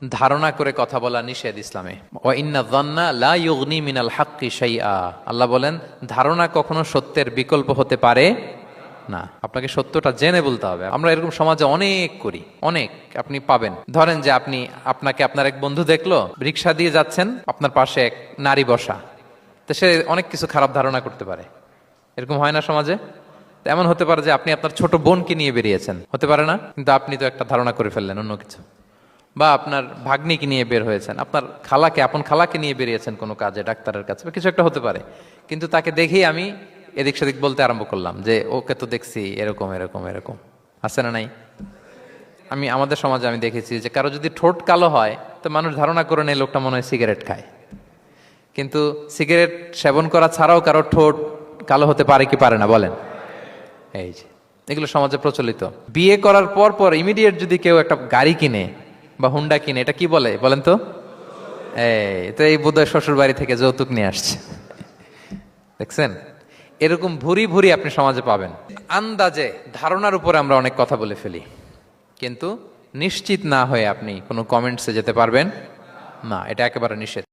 ধারণা করে কথা বলা নিষেধ ইসলামে। ওয়া ইন্না যান্না লা ইউগনি মিনাল হাক্কি শাইআ, আল্লাহ বলেন ধারণা কখনো সত্যের বিকল্প হতে পারে না। আপনাকে সত্যটা জেনে বলতে হবে। আমরা এরকম সমাজে অনেক করি, অনেক আপনি পাবেন। ধরেন যে আপনাকে আপনার এক বন্ধু দেখলো, রিক্সা দিয়ে যাচ্ছেন, আপনার পাশে এক নারী বসা, তো সে অনেক কিছু খারাপ ধারণা করতে পারে। এরকম হয় না সমাজে? এমন হতে পারে যে আপনি আপনার ছোট বোনকে নিয়ে বেরিয়েছেন, হতে পারে না? কিন্তু আপনি তো একটা ধারণা করে ফেললেন অন্য কিছু। বা আপনার ভাগ্নিকে নিয়ে বের হয়েছেন, আপনার আপন খালাকে নিয়ে বেরিয়েছেন কোনো কাজে, ডাক্তারের কাছে বা কিছু একটা হতে পারে। কিন্তু তাকে দেখেই আমি এদিক সেদিক বলতে আরম্ভ করলাম যে ওকে তো দেখছি এরকম এরকম এরকম। আছে না নাই? আমাদের সমাজে আমি দেখেছি যে কারো যদি ঠোঁট কালো হয় তো মানুষ ধারণা করে নেয় লোকটা মনে হয় সিগারেট খায়। কিন্তু সিগারেট সেবন করা ছাড়াও কারো ঠোঁট কালো হতে পারে কি পারে না বলেন? এই যে এগুলো সমাজে প্রচলিত। বিয়ে করার পর পর ইমিডিয়েট যদি কেউ একটা গাড়ি কিনে বা হুন্ডা কিনে, এটা কি বলে বলেন তো? এই বোধহয় শ্বশুর বাড়ি থেকে যৌতুক নিয়ে আসছে। দেখছেন, এরকম ভুরি ভুরি আপনি সমাজে পাবেন। আন্দাজে ধারণার উপরে আমরা অনেক কথা বলে ফেলি, কিন্তু নিশ্চিত না হয়ে আপনি কোনো কমেন্টসে যেতে পারবেন না, এটা একেবারে নিষেধ।